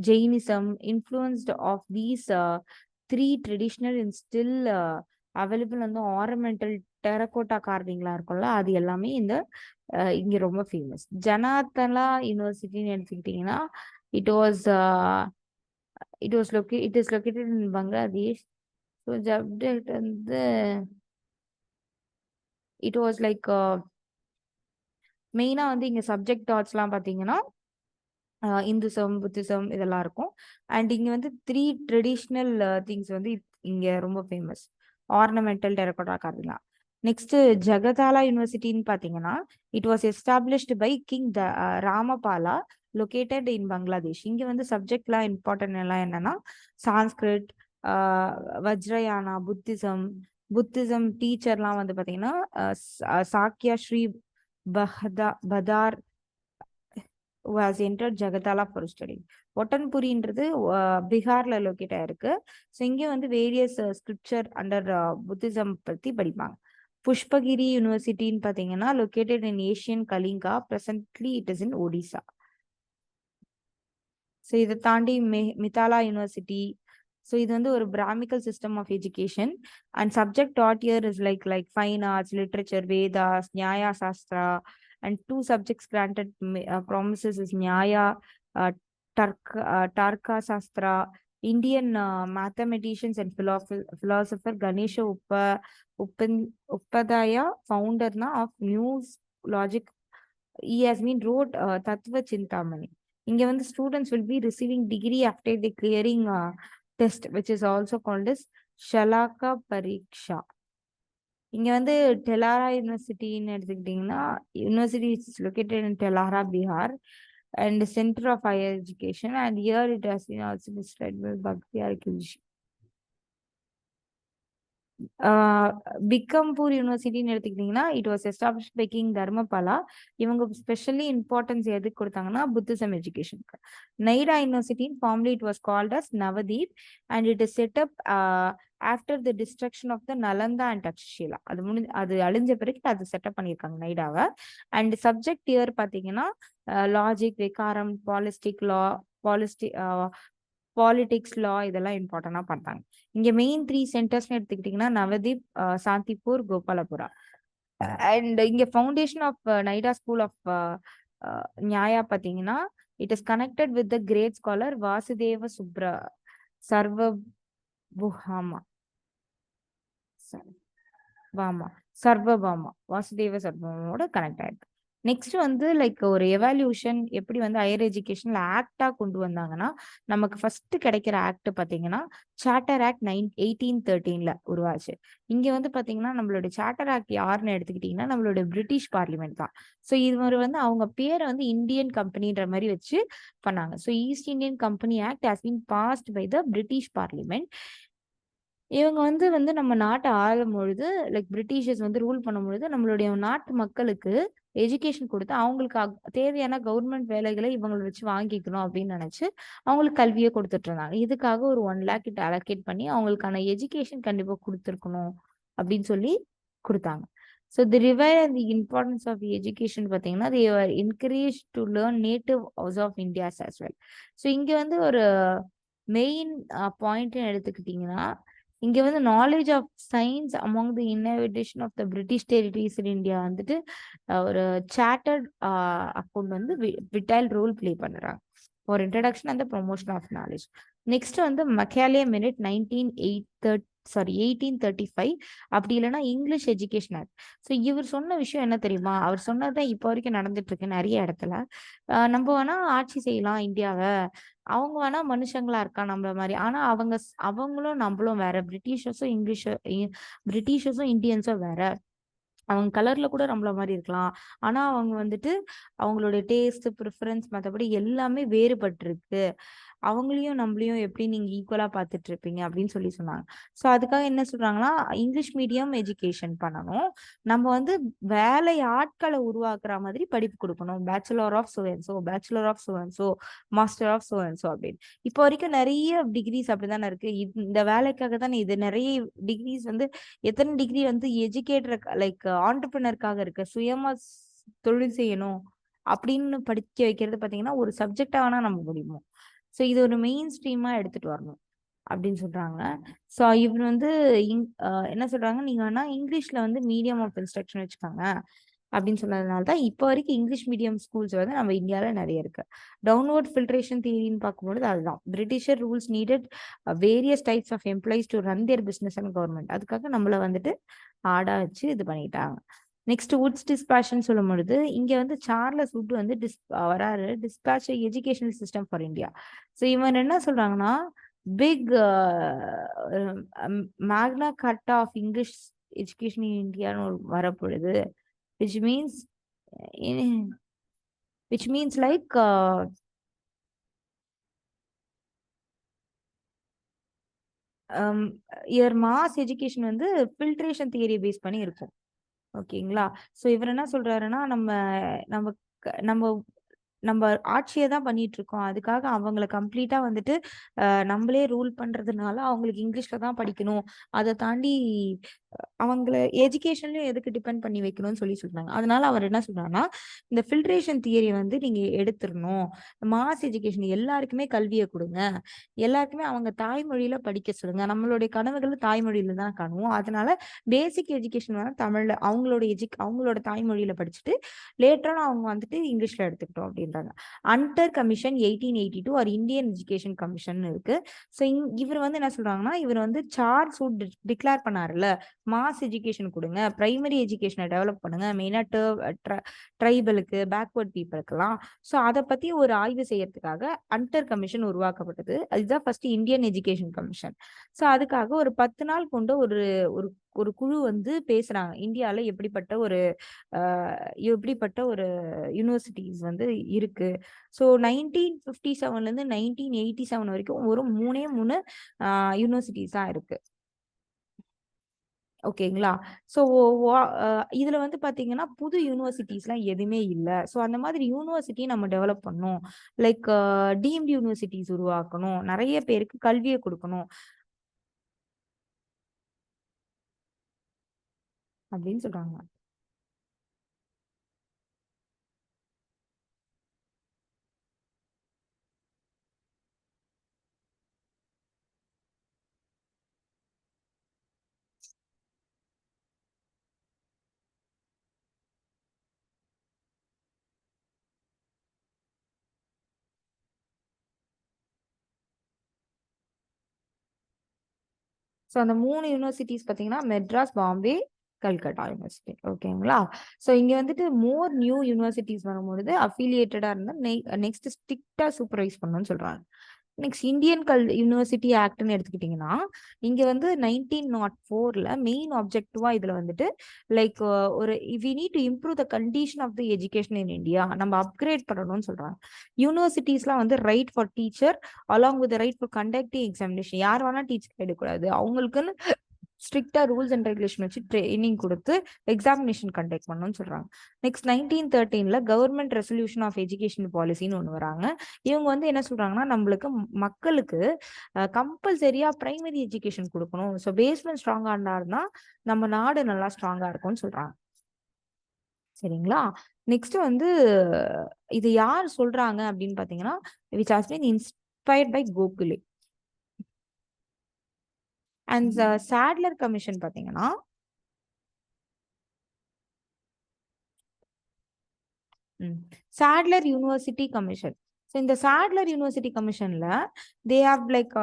Jainism, influenced of these 3 traditional and still available வந்து ஆர்னமெண்டல் டெரகோட்டா கார்விங்லாம் இருக்கும்ல, அது எல்லாமே இங்க ரொம்ப ஃபேமஸ். ஜனாதலா யூனிவர்சிட்டின்னு எடுத்துக்கிட்டிங்கன்னா it was it is located in Bangladesh. So subject வந்து இட் வாஸ் லைக் மெயினா வந்து இங்க சப்ஜெக்ட் டாட்ஸ்லாம் பாத்தீங்கன்னா இந்துசம், புத்திசம் இதெல்லாம் இருக்கும். அண்ட் இங்க வந்து 3 ட்ரெடிஷ்னல் திங்ஸ் வந்து இங்க ரொம்ப ஃபேமஸ். ஆர்னமெண்டல் டெரகோட்டா கார்விங்லாம். நெக்ஸ்ட் ஜகதாலா யூனிவர்சிட்டின்னு பார்த்தீங்கன்னா it was established by king Ramapala located in Bangladesh. இங்க வந்து சப்ஜெக்ட்லாம் இம்பார்ட்டன்ட் எல்லாம் என்னன்னா சான்ஸ்கிரிட், வஜ்ரயானா, புத்திசம் டீச்சர்லாம் வந்து பார்த்தீங்கன்னா Shakya Sri பதார் was entered ஜகதாலா for study. ஒட்டன்புரின்றது பீகார்ல லொக்கேட் ஆயிருக்கு. ஸோ இங்கே வந்து வேரியஸ் ஸ்கிரிப்சர் அண்டர் புத்திசம் பத்தி படிப்பாங்க. புஷ்பகிரி யூனிவர்சிட்டின்னு பார்த்தீங்கன்னா located in ancient Kalinga, presently it is in Odisha. So இதை தாண்டி மிதாலா யூனிவர்சிட்டி. ஸோ இது வந்து ஒரு Brahmanical system of education and subject dot here is like fine arts, literature, Vedas, Nyaya Shastra, and 2 subjects granted promises is Nyaya, Tarka Sastra, Indian mathematicians and philosopher Ganesha Upadhyaya, founder of News Logic. He has been wrote Tattva Chintamani. இங்க வந்து students will be receiving degree after the clearing test, which is also called as Shalaka Pariksha. இங்க வந்து டெலாரா யூனிவர்சிட்டின்னு எடுத்துக்கிட்டீங்கன்னா university is located in Telhara, Bihar, and centre of higher education, and here it has been also described by பக்தி archaeology. பிக்கம்பூர் யூனிவர்சிட்டின்னு எடுத்துக்கிட்டீங்கன்னா it was establish by king Dharmapala. இவங்க specially importance எதுக்கு கொடுத்தாங்கன்னா புத்திசம் எஜுகேஷனுக்கு. நைடா யூனிவர்சிட்டின் formally it was called as Navadeep and it is set up after the destruction of the Nalanda and Takshashila. அது அழிஞ்ச பிறகு அது செட்டப் பண்ணியிருக்காங்க நைடாவை. அண்ட் சப்ஜெக்ட் இயர் பார்த்தீங்கன்னா லாஜிக், விகாரம், பாலிடிக்ஸ், லா இதெல்லாம் இம்பார்ட்டண்டா பார்த்தாங்க. இங்க மெயின் 3 சென்டர்ஸ்னு எடுத்துக்கிட்டீங்கன்னா நவதீப், சாந்திப்பூர், கோபாலபுரா. அண்ட் இங்க foundation of Nadia school of Nyaya பார்த்தீங்கன்னா it is connected with the great scholar Vasudeva Sarvabhauma Vasudeva சர்வபாமாவோட கனெக்ட் ஆயிருக்கு. நெக்ஸ்ட் வந்து லைக் ஒரு எவால்யூஷன் எப்படி வந்து ஹையர் எஜுகேஷன்ல ஆக்டா கொண்டு வந்தாங்கன்னா நமக்கு ஃபர்ஸ்ட் கிடைக்கிற ஆக்ட் பாத்தீங்கன்னா சார்ட்டர் ஆக்ட் 1813 உருவாச்சு. இங்க வந்து பாத்தீங்கன்னா நம்மளோட சார்ட்டர் ஆக்ட் யாருன்னு எடுத்துக்கிட்டீங்கன்னா நம்மளோட பிரிட்டிஷ் பார்லிமெண்ட் தான். ஸோ இது மாதிரி வந்து அவங்க பேரை வந்து இந்தியன் கம்பெனின்ற மாதிரி வச்சு பண்ணாங்க. So East Indian Company Act has been passed by the British Parliament. இவங்க வந்து நம்ம நாட்டை ஆளும் பொழுது லைக் பிரிட்டிஷர்ஸ் வந்து ரூல் பண்ணும் பொழுது நம்மளுடைய நாட்டு மக்களுக்கு எஜுகேஷன் கொடுத்து அவங்களுக்கு தேவையான கவர்மெண்ட் வேலைகளை இவங்களை வச்சு வாங்கிக்கணும் அப்படின்னு நினைச்சு அவங்களுக்கு கல்வியை கொடுத்துட்டு இருந்தாங்க. இதுக்காக ஒரு 1 lakh கிட்ட அலோகேட் பண்ணி அவங்களுக்கான எஜுகேஷன் கண்டிப்பா கொடுத்துருக்கணும் அப்படின்னு சொல்லி கொடுத்தாங்க. So the revive and the importance of education பார்த்தீங்கன்னா they were encouraged to learn native house of India's as well. So இங்க வந்து ஒரு மெயின் பாயிண்ட் எடுத்துக்கிட்டீங்கன்னா இங்க வந்து knowledge of science among the innovation of the British territories in India வந்துட்டு ஒரு chartered account வந்து விட்டல் ரோல் பிளே பண்ணுறாங்க for introduction and promotion of knowledge. Next வந்து மெக்காலே மினிட் 1835 அப்படி இல்லைன்னா இங்கிலீஷ் எஜுகேஷன் ஆக்ட். ஸோ இவர் சொன்ன விஷயம் என்ன தெரியுமா? அவர் சொன்னதான் இப்போ வரைக்கும் நடந்துட்டு இருக்கு நிறைய இடத்துல. நம்ம வேணா ஆட்சி செய்யலாம் இந்தியாவை, அவங்க வேணா மனுஷங்களா இருக்கா நம்மள மாதிரி, ஆனா அவங்களும் நம்மளும் வேற, பிரிட்டிஷர்ஸும் இந்தியன்ஸும் வேற. அவங்க கலர்ல கூட நம்மள மாதிரி இருக்கலாம், ஆனா அவங்க வந்துட்டு அவங்களுடைய டேஸ்ட், ப்ரிஃபரன்ஸ், மற்றபடி எல்லாமே வேறுபட்டு இருக்கு. அவங்களையும் நம்மளையும் எப்படி நீங்க ஈக்குவலா பார்த்துட்டு இருப்பீங்க அப்படின்னு சொன்னாங்க. ஸோ அதுக்காக என்ன சொல்றாங்கன்னா இங்கிலீஷ் மீடியம் எஜுகேஷன் பண்ணணும், நம்ம வந்து வேலை ஆட்களை உருவாக்குற மாதிரி படிப்பு கொடுக்கணும், bachelor of so and so, bachelor of so and so, master of so and so அப்படின்னு. இப்போ வரைக்கும் நிறைய டிகிரிஸ் அப்படிதானே இருக்கு. இந்த வேலைக்காக தானே இது நிறைய டிகிரிஸ் வந்து எத்தனை டிகிரி வந்து எஜுகேட்டர் லைக் ஆண்டர்பிரினருக்காக இருக்கு, சுயமா தொழில் செய்யணும் அப்படின்னு படிக்க வைக்கிறது பார்த்தீங்கன்னா ஒரு சப்ஜெக்டா வேணா நம்ம முடியுமோ. ஸோ இது ஒரு மெயின் ஸ்ட்ரீமா எடுத்துட்டு வரணும் அப்படின்னு சொல்றாங்க. ஸோ இவர் வந்து என்ன சொல்றாங்க, நீங்க வேணா இங்கிலீஷ்ல வந்து மீடியம் ஆஃப் இன்ஸ்ட்ரக்ஷன் வச்சுக்காங்க அப்படின்னு சொன்னதுனால தான் இப்போ வரைக்கும் இங்கிலீஷ் மீடியம் ஸ்கூல்ஸ் வந்து நம்ம இந்தியாவில் நிறைய இருக்கு. டவுன்வர்ட் ஃபில்ட்ரேஷன் தியரின்னு பார்க்கும்போது அதுதான் Britisher rules needed various types of employees to run their business and government. அதுக்காக நம்மள வந்துட்டு ஆடா வச்சு இது பண்ணிட்டாங்க. நெக்ஸ்ட் வுட்ஸ் டிஸ்பேஷன் சொல்லும் பொழுது இங்க வந்து சார்லஸ் வுட் வந்து வராரு, dispatch educational system for India. So இவன் என்ன சொல்றாங்கன்னா பிக் மேக்னா கார்ட்டா ஆஃப் எஜுகேஷன் இன் இந்தியான்னு வரப்பொழுது which means which means like your mass education வந்து ஃபில்ட்ரேஷன் தியரி பேஸ் பண்ணி இருக்கும். ஓகேங்களா? ஸோ இவர் என்ன சொல்றாருன்னா, நம்ம நம்ம நம்ம நம்ம ஆட்சியை தான் பண்ணிட்டு இருக்கோம். அதுக்காக அவங்கள கம்ப்ளீட்டா வந்துட்டு நம்மளே ரூல் பண்றதுனால அவங்களுக்கு இங்கிலீஷ்ல தான் படிக்கணும். அதை தாண்டி அவங்கள எஜுகேஷன்லயும் எதுக்கு டிபெண்ட் பண்ணி வைக்கணும்னு சொல்றாங்க. அதனால அவர் என்ன சொல்றாருன்னா, இந்த ஃபில்ட்ரேஷன் தியரி வந்து நீங்க எடுத்துடணும். மாஸ் எஜுகேஷன் எல்லாருக்குமே கல்வியை கொடுங்க. எல்லாருக்குமே அவங்க தாய்மொழியில படிக்க சொல்லுங்க. நம்மளுடைய கனவுகள் தாய்மொழியில தான் காணுவோம். அதனால பேசிக் எஜுகேஷன் வந்து தமிழ்ல அவங்களோட தாய்மொழியில படிச்சுட்டு லேட்டரான அவங்க வந்துட்டு இங்கிலீஷ்ல எடுத்துக்கிட்டோம் அப்படின்றாங்க. அன்டர் கமிஷன் 1882 ஒரு இந்தியன் எஜுகேஷன் கமிஷன் இருக்கு. ஸோ இவர் வந்து என்ன சொல்றாங்கன்னா, இவர் வந்து சார்ஜ் டிக்ளேர் பண்ணாருல்ல, மாஸ் எஜுகேஷன் கொடுங்க, பிரைமரி எஜுகேஷனை டெவலப் பண்ணுங்க, மெயினா ட்ரைபலுக்கு, பேக்வர்ட் பீப்புளுக்கெல்லாம். ஸோ அதை பத்தி ஒரு ஆய்வு செய்யறதுக்காக அன்டர் கமிஷன் உருவாக்கப்பட்டது. அதுதான் first Indian education commission. So அதுக்காக ஒரு 10 நாள் கொண்ட ஒரு ஒரு ஒரு குழு வந்து பேசுறாங்க. இந்தியால எப்படிப்பட்ட ஒரு யூனிவர்சிட்டிஸ் வந்து இருக்கு. ஸோ 1957ல இருந்து 1987 வரைக்கும் ஒரு 3 யூனிவர்சிட்டிஸ் தான் இருக்கு. ஓகேங்களா? ஸோ இதுல வந்து பாத்தீங்கன்னா புது யூனிவர்சிட்டிஸ்லாம் எதுவுமே இல்லை. ஸோ அந்த மாதிரி யூனிவர்சிட்டியை நம்ம டெவலப் பண்ணணும். லைக் டீம்டு யூனிவர்சிட்டிஸ் உருவாக்கணும், நிறைய பேருக்கு கல்வியை கொடுக்கணும் அப்படின்னு சொல்றாங்க. ஸோ அந்த 3 யூனிவர்சிட்டிஸ் பார்த்தீங்கன்னா மெட்ராஸ், பாம்பே, கல்கட்டா யூனிவர்சிட்டி. ஓகேங்களா? ஸோ இங்க வந்துட்டு மோர் நியூ யூனிவர்சிட்டிஸ் வரும்பொழுது அஃபிலியேட்டடா இருந்தா நெக்ஸ்ட் ஸ்ட்ரிக்டா சூப்பர்வைஸ் பண்ணணும்னு சொல்றாங்க. நெக்ஸ்ட் இந்தியன் யூனிவர்சிட்டி ஆக்ட்னு எடுத்துக்கிட்டிங்கன்னா, இங்க வந்து 1904ல மெயின் ஆப்ஜெக்டிவா இதுல வந்துட்டு லைக் ஒரு we need to improve the condition of the education in India, நம்ம அப்கிரேட் பண்ணணும்னு சொல்றாங்க. யூனிவர்சிட்டிஸ்லாம் வந்து right for teacher along with right for conducting examination, யார் வேணா டீச்சர் எடுக்கக்கூடாது, அவங்களுக்குன்னு ஸ்ட்ரிக்டா ரூல்ஸ் அண்ட் ரெகுலேஷன் வச்சு ட்ரைனிங் கொடுத்து எக்ஸாமினேஷன் கண்டக்ட் பண்ணணும்னு சொல்றாங்க. நெக்ஸ்ட் 1913ல கவர்மெண்ட் ரெசல்யூஷன் ஆஃப் எஜுகேஷன் பாலிசின்னு ஒன்று வராங்க. இவங்க வந்து என்ன சொல்றாங்கன்னா, நம்மளுக்கு மக்களுக்கு கம்பல்சரியா பிரைமரி எஜுகேஷன் கொடுக்கணும். ஸோ பேஸ்மெண்ட் ஸ்ட்ராங்கா இருந்தாருன்னா நம்ம நாடு நல்லா ஸ்ட்ராங்கா இருக்கும்னு சொல்றாங்க. சரிங்களா? நெக்ஸ்ட் வந்து இது யார் சொல்றாங்க அப்படின்னு பாத்தீங்கன்னா, which has been inspired by Gokhale. And Sadler commission பாத்தீங்கன்னா, சாட்லர் யூனிவர்சிட்டி கமிஷன். ஸோ இந்த சாட்லர் யூனிவர்சிட்டி கமிஷன்ல தே ஹாவ் லைக்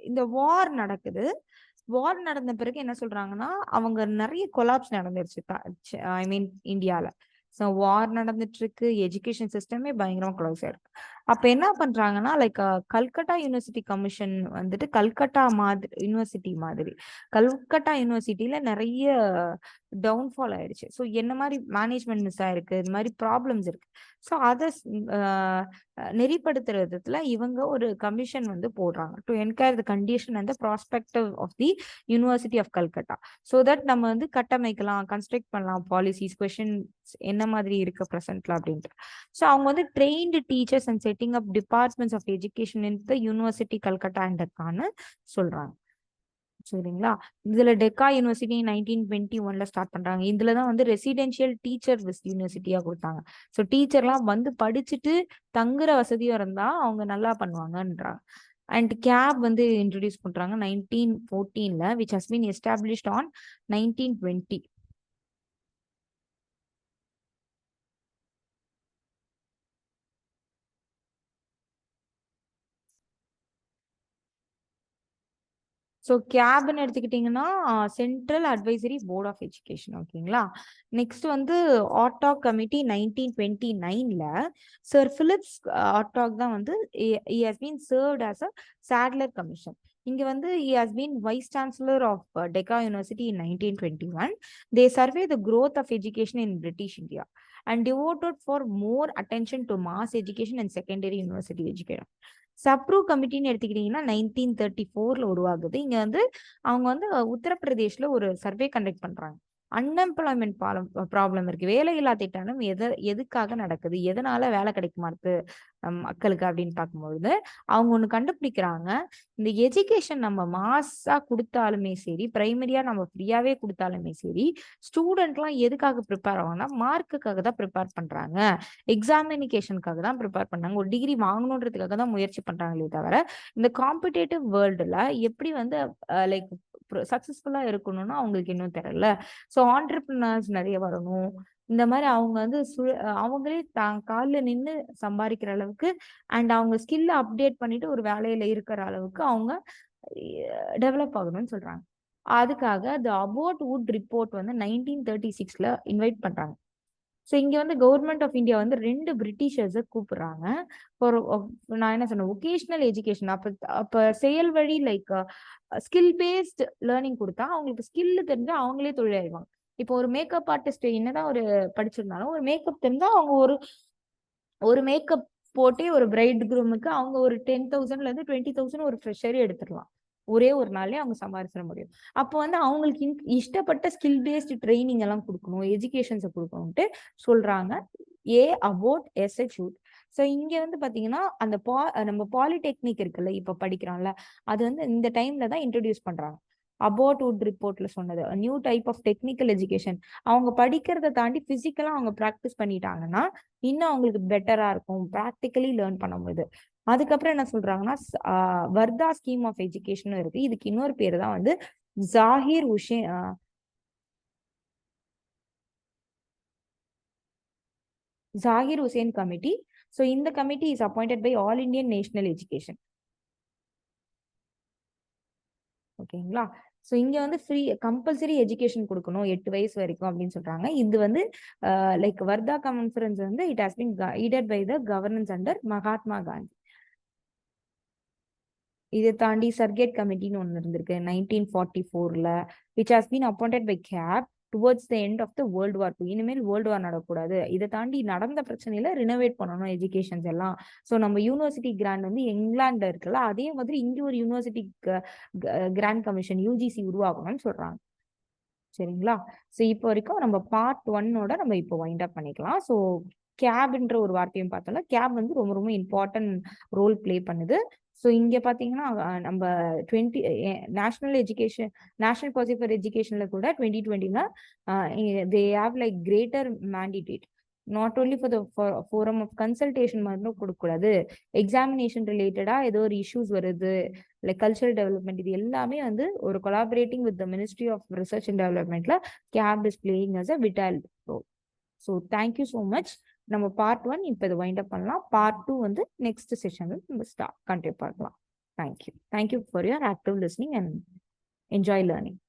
இந்த வார் நடக்குது. வார் நடந்த பிறகு என்ன சொல்றாங்கன்னா, அவங்க நிறைய கொலாப்ஸ் நடந்துருச்சு ஐ மீன் இந்தியால. ஸோ வார் நடந்துட்டு இருக்கு, எஜுகேஷன் சிஸ்டமே பயங்கரமா கொலாப்ஸ் ஆயிருக்கு. அப்ப என்ன பண்றாங்கன்னா, லைக் கல்கட்டா யூனிவர்சிட்டி கமிஷன் வந்துட்டு கல்கட்டா கல்கட்டா யூனிவர்சிட்டியில நிறைய டவுன்ஃபால் ஆயிடுச்சு. ஸோ என்ன மாதிரி மேனேஜ்மெண்ட் மிஸ் ஆயிருக்கு, இந்த மாதிரி ப்ராப்ளம்ஸ் இருக்கு. ஸோ அதை நெறிப்படுத்துற விதத்துல இவங்க ஒரு கமிஷன் வந்து போடுறாங்க to enquire the condition and the prospective of the university of Calcutta. So that நம்ம வந்து கட்டமைக்கலாம், கன்ஸ்ட்ரக்ட் பண்ணலாம் பாலிசிஸ், கொஸ்டின்ஸ் என்ன மாதிரி இருக்கு ப்ரெசென்ட்ல அப்படின்ட்டு. ஸோ அவங்க வந்து trained teachers and setting up departments of education in the university Calcutta and சொல்றாங்க. சரிங்களா? இதுல டெக்கா யூனிவர்சிட்டி 1921ல ஸ்டார்ட் பண்றாங்க. இதுலதான் வந்து ரெசிடென்ஷியல் டீச்சர் யூனிவர்சிட்டியா கொடுத்தாங்க. ஸோ டீச்சர்லாம் வந்து படிச்சுட்டு தங்குற வசதியும் இருந்தா அவங்க நல்லா பண்ணுவாங்கன்றாங்க. அண்ட் கேப் வந்து இன்ட்ரடியூஸ் பண்றாங்க 1914ல, which has been established on 1920. So கேப்னு எடுத்துக்கிட்டிங்கன்னா central advisory board of education. ஓகேங்களா? நெக்ஸ்ட் வந்து ஆர்டாக் கமிட்டி 1929ல சர் பிலிப்ஸ் ஆர்டாக் தான் வந்து he has been served as a Sadler commission. இங்க வந்து he has been vice chancellor of Decca University in 1921. They survey the growth of education in British India and devoted for more attention to mass education and secondary university education. சப்ரூ கமிட்டின்னு எடுத்துக்கிட்டீங்கன்னா 1934ல உருவாகுது. இங்க வந்து அவங்க வந்து உத்தரப்பிரதேஷ்ல ஒரு survey conduct பண்றாங்க. Unemployment problem இருக்கு, வேலையில்லா திட்டம் எதுக்காக நடக்குது, எதனால வேலை கிடைக்க மாட்டுது மக்களுக்கு அப்படின்னு பார்க்கும்பொழுது அவங்க ஒண்ணு கண்டுபிடிக்கிறாங்க. இந்த எஜுகேஷன் நம்ம மாஸா கொடுத்தாலுமே சரி, பிரைமரியா நம்ம ஃப்ரீயாவே கொடுத்தாலுமே சரி, ஸ்டூடெண்ட்லாம் எதுக்காக ப்ரிப்பேர் ஆவாங்கன்னா மார்க்குக்காக தான் ப்ரிப்பேர் பண்றாங்க, எக்ஸாமினிகேஷனுக்காக தான் ப்ரிப்பேர் பண்ணாங்க, ஒரு டிகிரி வாங்கணுன்றதுக்காக தான் முயற்சி பண்றாங்களே தவிர இந்த காம்படிட்டிவ் வேர்ல்டுல எப்படி வந்து லைக் சக்சஸ்ஃபுல்லா இருக்கணும்னு அவங்களுக்கு இன்னும் தெரியல. ஸோ ஆண்டர்பிரினர்ஸ் நிறைய வரணும், இந்த மாதிரி அவங்க வந்து அவங்களே தான் காலில் நின்று சம்பாதிக்கிற அளவுக்கு அண்ட் அவங்க ஸ்கில்ல அப்டேட் பண்ணிட்டு ஒரு வேலையில இருக்கிற அளவுக்கு அவங்க டெவலப் ஆகணும்னு சொல்றாங்க. அதுக்காக த அபோட் வுட் ரிப்போர்ட் வந்து 1936ல இன்வைட் பண்றாங்க. ஸோ இங்க வந்து கவர்மெண்ட் ஆஃப் இந்தியா வந்து 2 பிரிட்டிஷர்ஸை கூப்பிடுறாங்க. நான் என்ன சொன்னேன், ஒகேஷனல் எஜுகேஷன். அப்ப செயல் வழி லைக் ஸ்கில் பேஸ்ட் லேர்னிங் கொடுத்தா அவங்களுக்கு ஸ்கில் தெரிஞ்சு அவங்களே தொழிலாயிருவாங்க. இப்போ ஒரு மேக்கப் ஆர்டிஸ்ட் என்னதான் ஒரு படிச்சிருந்தாலும் ஒரு மேக்கப் தெரிஞ்சா அவங்க ஒரு மேக்கப் போட்டே ஒரு பிரைட் குரூமுக்கு அவங்க ஒரு 10,000ல இருந்து 20,000 ஒரு ஃப்ரெஷரே எடுத்துடலாம். ஒரே ஒரு நாளே அவங்க சம்பாதிச்சிட முடியும். அப்போ வந்து அவங்களுக்கு இஷ்டப்பட்ட ஸ்கில் பேஸ்டு ட்ரைனிங் எல்லாம் கொடுக்கணும், எஜுகேஷன்ஸை கொடுக்கணும்ட்டு சொல்றாங்க. அபோட் எஸ்ஹெச்யூட். ஸோ இங்க வந்து பாத்தீங்கன்னா அந்த நம்ம பாலிடெக்னிக் இருக்குல்ல இப்ப படிக்கிறோம்ல, அது வந்து இந்த டைம்ல தான் இன்ட்ரடியூஸ் பண்றாங்க. அபோட் வுட் ரிப்போர்ட்ல சொன்னது new type of technical education. அவங்க படிக்கிறத தாண்டி பிசிக்கலா அவங்க ப்ராக்டிஸ் பண்ணிட்டாங்கன்னா இன்னும் அவங்களுக்கு பெட்டரா இருக்கும், ப்ராக்டிக்கலி லேர்ன் பண்ண முடியுது. அதுக்கப்புறம் என்ன சொல்றாங்கன்னா வர்தா ஸ்கீம் ஆஃப் எஜுகேஷனும் இருக்கு. இதுக்கு இன்னொரு பேர் தான் வந்து Zakir Usain Zahir Hussain Committee. So in the committee is appointed by All Indian National Education. ஓகேங்களா? ஸோ இங்க வந்து ஃப்ரீ கம்பல்சரி எஜுகேஷன் கொடுக்கணும் 8 வயசு வரைக்கும் அப்படின்னு சொல்றாங்க. இது வந்து லைக் வர்தா கான்ஃபரன்ஸ் வந்து it has been guided by the governance under Mahatma Gandhi. இதை தாண்டி சர்கேட் கமிட்டின்னு ஒன்று இருந்திருக்கு 1944ல, which has been appointed by CABE towards the end of the world war 2. இனிமேல் வேர்ல்டு வார் நடக்கூடாது, இதை தாண்டி நடந்த பிரச்சனையில ரினோவேட் பண்ணணும் எஜுகேஷன்ஸ் எல்லாம். ஸோ நம்ம யூனிவர்சிட்டி கிராண்ட் வந்து இங்கிலாந்துல இருக்குல்ல, அதே மாதிரி இங்க ஒரு யூனிவர்சிட்டி கிராண்ட் கமிஷன் யூஜிசி உருவாகணும்னு சொல்றாங்க. சரிங்களா? ஸோ இப்போ வரைக்கும் நம்ம பார்ட் 1ஓட நம்ம இப்போ வைண்ட் அப் பண்ணிக்கலாம். ஸோ கேப்ன்ற ஒரு வார்த்தையும் பார்த்தோம்ல, கேப் வந்து ரொம்ப ரொம்ப இம்பார்ட்டன்ட் ரோல் பிளே பண்ணுது. ஸோ இங்க பாத்தீங்கன்னா நம்ம 20 national education national policy for எஜுகேஷன்ல கூட 2020ல they have like greater mandate not only for the forum of consultation மட்டும் கொடுக்கக்கூடாது, எக்ஸாமினேஷன் ரிலேட்டடா ஏதோ ஒரு இஷ்யூஸ் வருது லைக் கல்ச்சரல் டெவலப்மெண்ட், இது எல்லாமே வந்து ஒரு collaborating with the ministry of research and டெவலப்மெண்ட்ல CABE is playing as a vital role. So thank you so much. நம்ம பார்ட் 1 இப்போ இதை வைண்ட் அப் பண்ணலாம். பார்ட் 2 வந்து நெக்ஸ்ட் செஷன்ல நம்ம கண்டினியூ பண்ணலாம். Thank you for your active listening and enjoy learning.